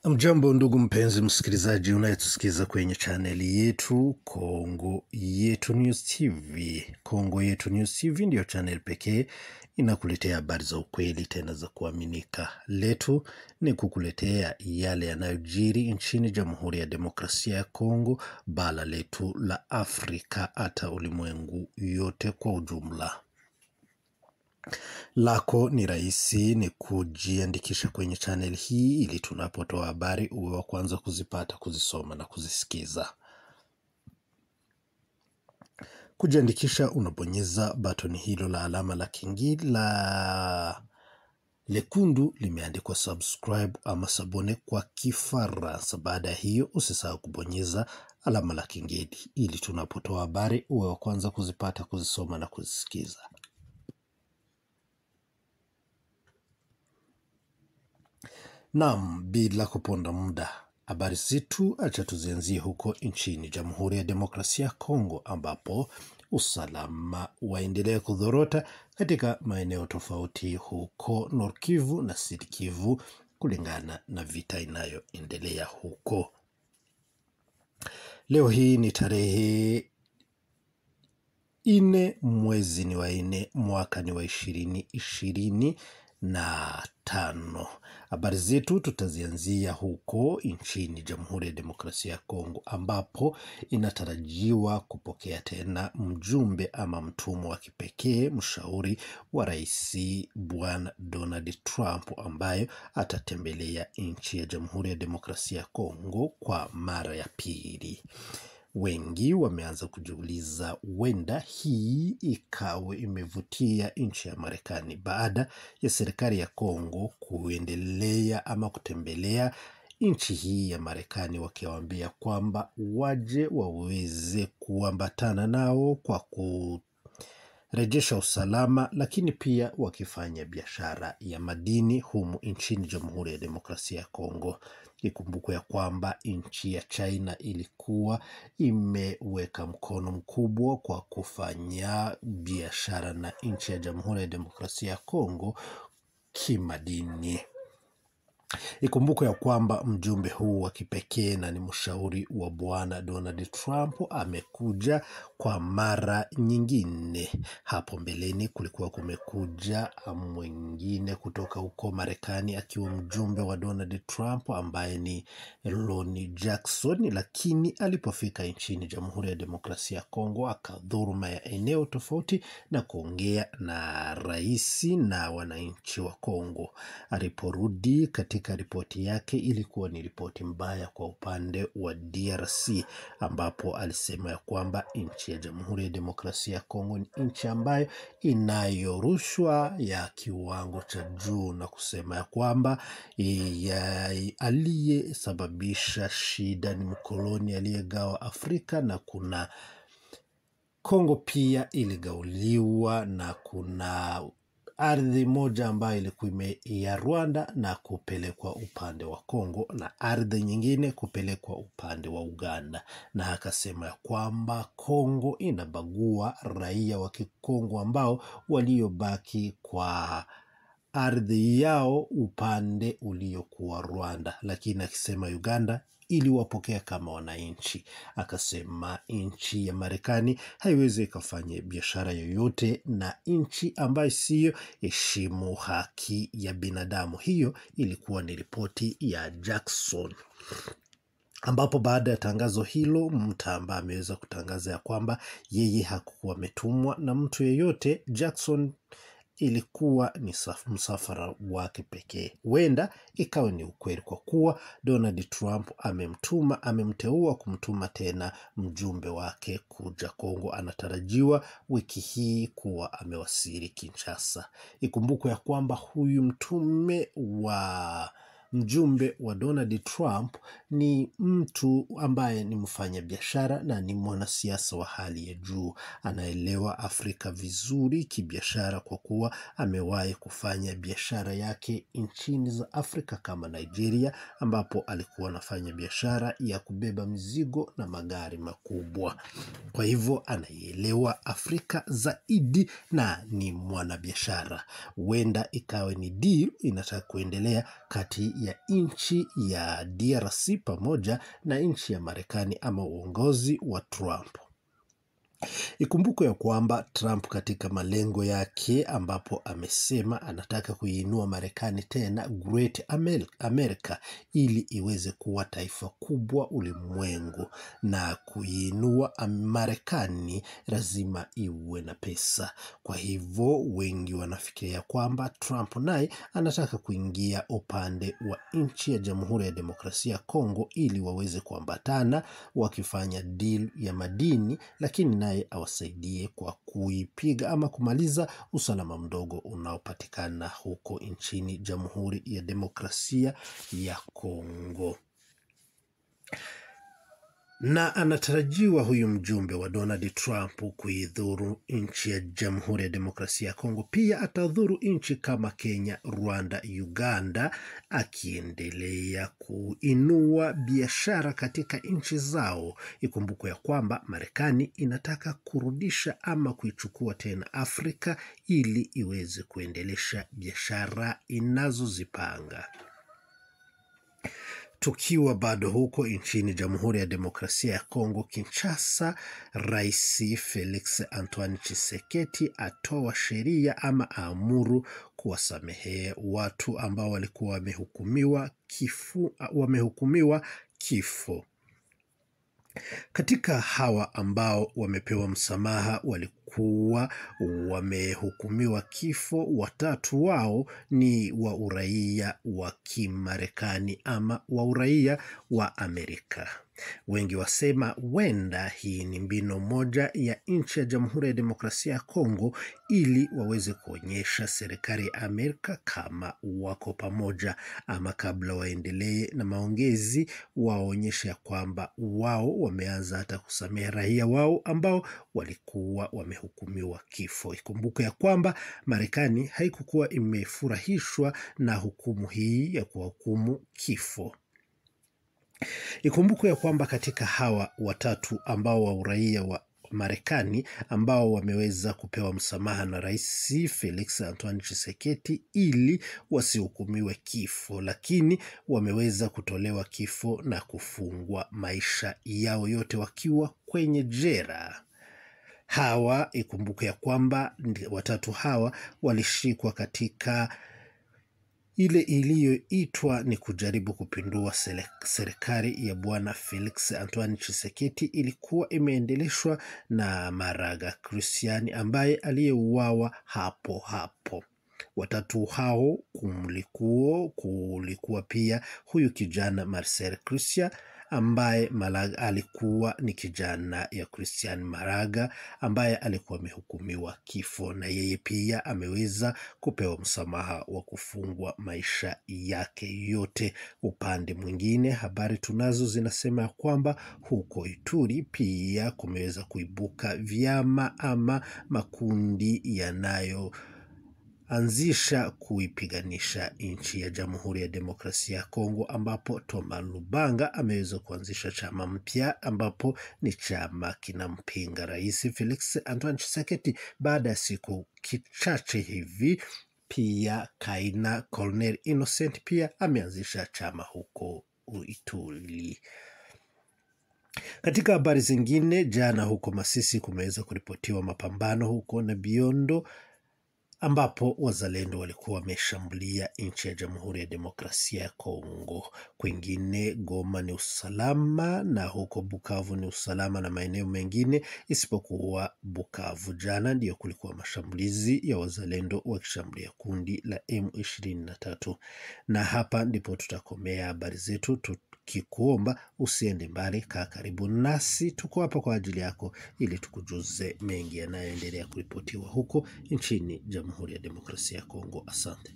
Mjambo ndugu mpenzi msikilizaji unayetusikiza kwenye chaneli yetu Kongo Yetu News TV. Kongo Yetu News TV ndio channel pekee inakuletea habari za ukweli tena za kuaminika. Letu ni kukuletea yale yanayojiri nchini Jamhuri ya Demokrasia ya Kongo, bara letu la Afrika, hata ulimwengu yote kwa ujumla. Lako ni rahisi, ni kujiandikisha kwenye channel hii ili tunapotoa habari uwe wa kwanza kuzipata, kuzisoma na kuzisikiza. Kujiandikisha unabonyeza button hilo la alama la kengele la lekundu limeandikwa subscribe ama sabone kwa Kifaransa. Baada ya hiyo usisahau kubonyeza alama la kengele ili tunapotoa habari uwe wa kwanza kuzipata, kuzisoma na kuzisikiza. Naam, bila kuponda muda, habari zetu acha tuzianzie huko nchini Jamhuri ya Demokrasia ya Kongo, ambapo usalama waendelea kudhorota katika maeneo tofauti huko Nord Kivu na Sud Kivu kulingana na vita inayoendelea huko. Leo hii ni tarehe 4 mwezi ni wa 4 mwaka ni wa 2025. Habari zetu tutazianzia huko nchini Jamhuri ya Demokrasia ya Kongo, ambapo inatarajiwa kupokea tena mjumbe ama mtumwa wa kipekee, mshauri wa Rais Bwana Donald Trump, ambaye atatembelea nchi ya Jamhuri ya Demokrasia ya Kongo kwa mara ya pili. Wengi wameanza kujiuliza huenda hii ikawa imevutia nchi ya Marekani baada ya serikali ya Kongo kuendelea ama kutembelea nchi hii ya Marekani, wakiwaambia kwamba waje waweze kuambatana nao kwa kurejesha usalama, lakini pia wakifanya biashara ya madini humu nchini Jamhuri ya Demokrasia ya Kongo. Ikumbukwe ya kwamba nchi ya China ilikuwa imeweka mkono mkubwa kwa kufanya biashara na nchi ya Jamhuri ya Demokrasia ya Kongo kimadini. Ikumbukwe ya kwamba mjumbe huu wa kipekee na ni mshauri wa Bwana Donald Trump amekuja kwa mara nyingine. Hapo mbeleni kulikuwa kumekuja mwingine kutoka huko Marekani akiwa mjumbe wa Donald Trump ambaye ni Ronny Jackson, lakini alipofika nchini Jamhuri ya Demokrasia ya Kongo akadhuru maeneo tofauti na kuongea na rais na wananchi wa Kongo. Aliporudi katika ripoti yake ilikuwa ni ripoti mbaya kwa upande wa DRC, ambapo alisema ya kwamba nchi ya Jamhuri ya Demokrasia ya Kongo ni nchi ambayo inayo rushwa ya kiwango cha juu, na kusema ya kwamba aliyesababisha shida ni mkoloni aliyegawa Afrika, na kuna Kongo pia iligauliwa, na kuna ardhi moja ambayo ilikuwa ya Rwanda na kupelekwa upande wa Kongo na ardhi nyingine kupelekwa upande wa Uganda. Na akasema ya kwamba Kongo inabagua raia wa Kikongo ambao waliobaki kwa ardhi yao upande uliokuwa Rwanda, lakini akisema Uganda iliwapokea kama wananchi. Akasema nchi ya Marekani haiwezi ikafanya biashara yoyote na nchi ambayo siyo heshimu haki ya binadamu. Hiyo ilikuwa ni ripoti ya Jackson, ambapo baada ya tangazo hilo mtu ambaye ameweza kutangaza ya kwamba yeye hakuwa ametumwa na mtu yeyote, Jackson ilikuwa ni msafara wake pekee. Huenda ikawa ni ukweli kwa kuwa Donald Trump amemteua kumtuma tena mjumbe wake kuja Kongo. Anatarajiwa wiki hii kuwa amewasili Kinshasa. Ikumbukwe ya kwamba huyu mjumbe wa Donald Trump ni mtu ambaye ni mfanya biashara na ni mwanasiasa wa hali ya juu. Anaelewa Afrika vizuri kibiashara kwa kuwa amewahi kufanya biashara yake nchini za Afrika kama Nigeria, ambapo alikuwa anafanya biashara ya kubeba mizigo na magari makubwa. Kwa hivyo anaielewa Afrika zaidi na ni mwanabiashara. Huenda ikawe ni deal inataka kuendelea kati ya nchi ya DRC pamoja na nchi ya Marekani ama uongozi wa Trump. Ikumbukwe ya kwamba Trump katika malengo yake ambapo amesema anataka kuiinua Marekani tena Great America ili iweze kuwa taifa kubwa ulimwengu, na kuiinua Marekani lazima iwe na pesa. Kwa hivyo wengi wanafikiria kwamba Trump naye anataka kuingia upande wa nchi ya Jamhuri ya Demokrasia ya Kongo ili waweze kuambatana wakifanya deal ya madini, lakini naye awasaidie kwa kuipiga ama kumaliza usalama mdogo unaopatikana huko nchini Jamhuri ya Demokrasia ya Kongo. Na anatarajiwa huyu mjumbe wa Donald Trump kuidhuru nchi ya Jamhuri ya Demokrasia ya Kongo. Pia atadhuru nchi kama Kenya, Rwanda, Uganda, akiendelea kuinua biashara katika nchi zao. Ikumbukwe ya kwamba Marekani inataka kurudisha ama kuichukua tena Afrika ili iweze kuendelesha biashara inazozipanga. Tukiwa bado huko nchini Jamhuri ya Demokrasia ya Kongo, Kinshasa, Rais Felix Antoine Tshisekedi atoa sheria ama aamuru kuwasamehe watu ambao walikuwa wamehukumiwa kifo. Katika hawa ambao wamepewa msamaha walikuwa wamehukumiwa kifo, 3 wao ni wa uraia wa Kimarekani ama wa uraia wa Amerika. Wengi wasema wenda hii ni mbinu moja ya nchi ya Jamhuri ya Demokrasia ya Kongo ili waweze kuonyesha serikali ya Amerika kama wako pamoja, ama kabla waendelee na maongezi waonyeshe ya kwamba wao wameanza hata kusamehe raia wao ambao walikuwa wamehukumiwa kifo. Ikumbuke ya kwamba Marekani haikukuwa imefurahishwa na hukumu hii ya kuhukumu kifo. Ikumbukwe ya kwamba katika hawa 3 ambao wa uraia wa Marekani ambao wameweza kupewa msamaha na Rais Felix Antoine Tshisekedi ili wasihukumiwe kifo, lakini wameweza kutolewa kifo na kufungwa maisha yao yote wakiwa kwenye jela. Hawa ikumbuke ya kwamba 3 hawa walishikwa katika ile iliyoitwa ni kujaribu kupindua serikali ya Bwana Felix Antoine Tshisekedi. Ilikuwa imeendeleshwa na Maraga Christian ambaye aliyeuawa hapo. 3 hao kulikuwa pia huyu kijana Marcel Christian ambaye alikuwa ni kijana ya Christian Maraga ambaye alikuwa amehukumiwa kifo, na yeye pia ameweza kupewa msamaha wa kufungwa maisha yake yote. Upande mwingine, habari tunazo zinasema kwamba huko Ituri pia kumeweza kuibuka vyama ama makundi yanayo anzisha kuipiganisha nchi ya Jamhuri ya Demokrasia ya Kongo, ambapo Thomas Lubanga ameweza kuanzisha chama mpya ambapo ni chama kinampinga Rais Felix Antoine Tshisekedi. Baada ya siku kichache hivi pia Kaina Colonel Innocent pia ameanzisha chama huko Ituri. Katika habari zingine, jana huko Masisi kumeweza kuripotiwa mapambano huko na Biondo ambapo wazalendo walikuwa wameshambulia nchi ya Jamhuri ya Demokrasia ya Kongo. Kwingine Goma ni usalama, na huko Bukavu ni usalama na maeneo mengine isipokuwa Bukavu. Jana ndiyo kulikuwa mashambulizi ya wazalendo wakishambulia kundi la M23. Na hapa ndipo tutakomea habari zetu, tukikuomba usiende mbali, kaa karibu nasi. Tuko hapa kwa ajili yako ili tukujuze mengi yanayoendelea kuripotiwa huko nchini Jamhuri ya Demokrasia ya Kongo. Asante.